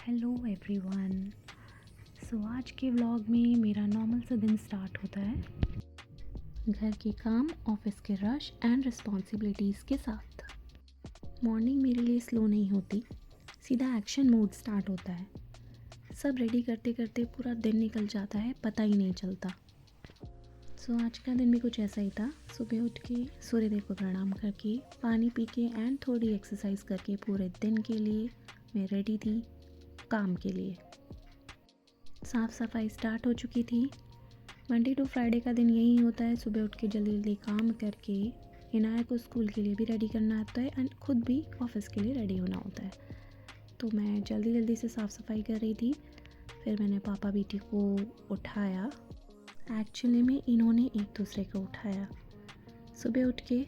Hello everyone. आज के vlog में मेरा नॉर्मल सा दिन स्टार्ट होता है घर के काम, ऑफिस के रश एंड रिस्पॉन्सिबिलिटीज़ के साथ। मॉर्निंग मेरे लिए स्लो नहीं होती, सीधा एक्शन मोड स्टार्ट होता है। सब रेडी करते करते पूरा दिन निकल जाता है, पता ही नहीं चलता। आज का दिन भी कुछ ऐसा ही था। सुबह उठ के सूर्यदेव को प्रणाम करके, पानी पी के एंड थोड़ी एक्सरसाइज करके पूरे दिन के लिए मैं रेडी थी काम के लिए। साफ़ सफाई स्टार्ट हो चुकी थी। मंडे टू फ्राइडे का दिन यही होता है, सुबह उठ के जल्दी जल्दी काम करके इनाया को स्कूल के लिए भी रेडी करना होता है एंड खुद भी ऑफिस के लिए रेडी होना होता है। तो मैं जल्दी जल्दी से साफ़ सफाई कर रही थी। फिर मैंने पापा बेटी को उठाया। एक्चुअली में इन्होंने एक दूसरे को उठाया। सुबह उठ के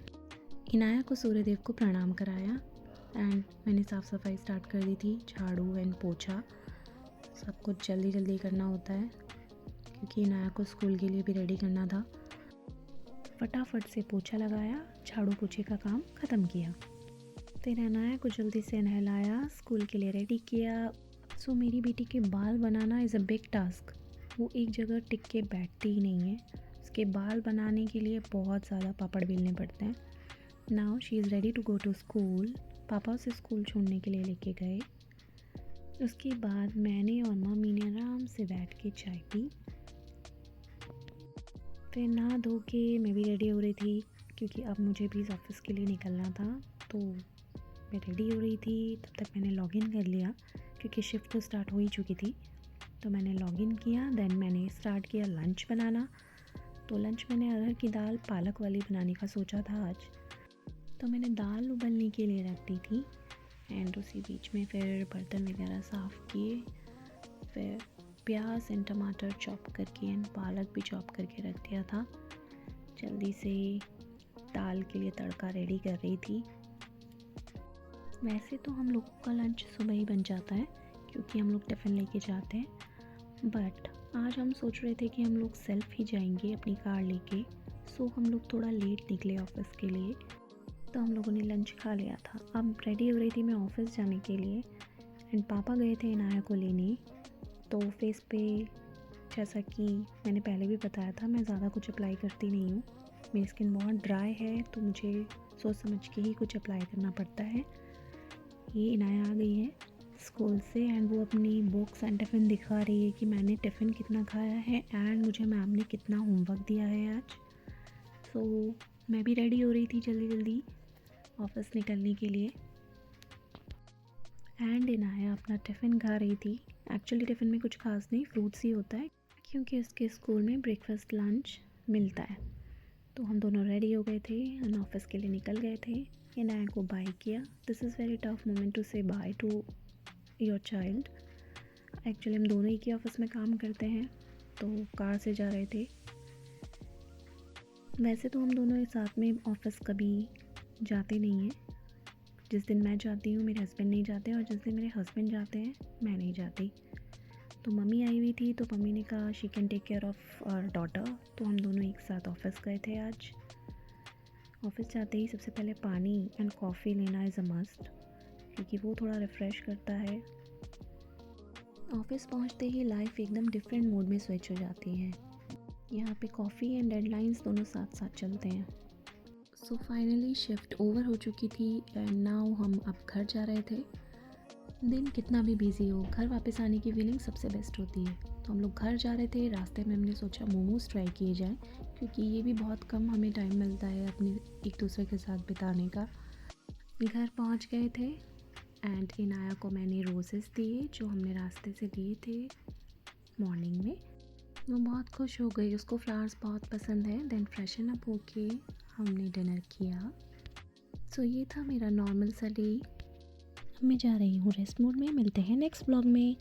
इनाया को सूर्यदेव को प्रणाम कराया एंड मैंने साफ़ सफाई स्टार्ट कर दी थी। झाड़ू एंड पोछा सब कुछ जल्दी जल्दी करना होता है क्योंकि इनाया को स्कूल के लिए भी रेडी करना था। फटाफट से पोछा लगाया, झाड़ू पोछे का काम ख़त्म किया। फिर इनाया को जल्दी से नहलाया, स्कूल के लिए रेडी किया। मेरी बेटी के बाल बनाना इज़ अ बिग टास्क। वो एक जगह टिक के बैठती ही नहीं है। उसके बाल बनाने के लिए बहुत ज़्यादा पापड़ बेलने पड़ते हैं। Now she is ready to go to school. पापा उसे स्कूल छोड़ने के लिए लेके गए। उसके बाद मैंने और मम्मी ने आराम से बैठ के चाय पी। फिर नहा धो के मैं भी रेडी हो रही थी क्योंकि अब मुझे भी ऑफिस के लिए निकलना था। तो मैं रेडी हो रही थी, तब तक मैंने लॉगिन कर लिया क्योंकि शिफ्ट तो स्टार्ट हो ही चुकी थी। तो मैंने लॉगिन किया, देन मैंने स्टार्ट किया लंच बनाना। तो लंच मैंने अरहर की दाल पालक वाली बनाने का सोचा था आज। तो मैंने दाल उबलने के लिए रख दी थी एंड उसी बीच में फिर बर्तन वगैरह साफ़ किए। फिर प्याज एंड टमाटर चॉप करके एंड पालक भी चॉप करके रख दिया था। जल्दी से दाल के लिए तड़का रेडी कर रही थी। वैसे तो हम लोगों का लंच सुबह ही बन जाता है क्योंकि हम लोग टिफ़िन लेके जाते हैं, बट आज हम सोच रहे थे कि हम लोग सेल्फ ही जाएंगे अपनी कार लेके। हम लोग थोड़ा लेट निकले ऑफिस के लिए, तो हम लोगों ने लंच खा लिया था। अब रेडी हो रही थी मैं ऑफिस जाने के लिए एंड पापा गए थे इनाया को लेने। तो फेस पे, जैसा कि मैंने पहले भी बताया था, मैं ज़्यादा कुछ अप्लाई करती नहीं हूँ। मेरी स्किन बहुत ड्राई है तो मुझे सोच समझ के ही कुछ अप्लाई करना पड़ता है। ये इनाया आ गई है स्कूल से एंड वो अपनी बुक्स एंड टिफ़िन दिखा रही है कि मैंने टिफ़िन कितना खाया है एंड मुझे मैम ने कितना होमवर्क दिया है आज। मैं भी रेडी हो रही थी जल्दी जल्दी ऑफिस निकलने के लिए एंड इनाया अपना टिफ़िन खा रही थी। एक्चुअली टिफ़िन में कुछ खास नहीं, फ्रूट्स ही होता है क्योंकि उसके स्कूल में ब्रेकफास्ट लंच मिलता है। तो हम दोनों रेडी हो गए थे एंड ऑफिस के लिए निकल गए थे। इनाया को बाय किया। This is very tough moment to say bye to your child. Actually हम दोनों ही के ऑफिस में काम करते हैं तो कार से जा रहे थे। वैसे तो हम दोनों एक साथ में ऑफिस कभी जाते नहीं हैं। जिस दिन मैं जाती हूँ मेरे हस्बैंड नहीं जाते और जिस दिन मेरे हस्बैंड जाते हैं मैं नहीं जाती। तो मम्मी आई हुई थी तो मम्मी ने कहा she can take care of our daughter. तो हम दोनों एक साथ ऑफिस गए थे आज। ऑफिस जाते ही सबसे पहले पानी एंड कॉफ़ी लेना इज़ अ मस्ट क्योंकि वो थोड़ा रिफ़्रेश करता है। ऑफिस पहुंचते ही लाइफ एकदम डिफरेंट मोड में स्विच हो जाती है। यहाँ पे कॉफ़ी एंड डेडलाइंस दोनों साथ साथ चलते हैं। फाइनली शिफ्ट ओवर हो चुकी थी एंड नाउ हम अब घर जा रहे थे। दिन कितना भी बिजी हो, घर वापस आने की फीलिंग सबसे बेस्ट होती है। तो हम लोग घर जा रहे थे, रास्ते में हमने सोचा मोमोज़ ट्राई किए जाएँ क्योंकि ये भी बहुत कम हमें टाइम मिलता है अपने एक दूसरे के साथ बिताने का। घर पहुँच गए थे एंड इनाया को मैंने रोज़ेस दिए जो हमने रास्ते से लिए थे मॉर्निंग में। वो बहुत खुश हो गई, उसको फ्लावर्स बहुत पसंद है। देन फ्रेशन अप होके हमने डिनर किया। ये था मेरा नॉर्मल सा डे। मैं जा रही हूँ रेस्ट मोड में। मिलते हैं नेक्स्ट ब्लॉग में।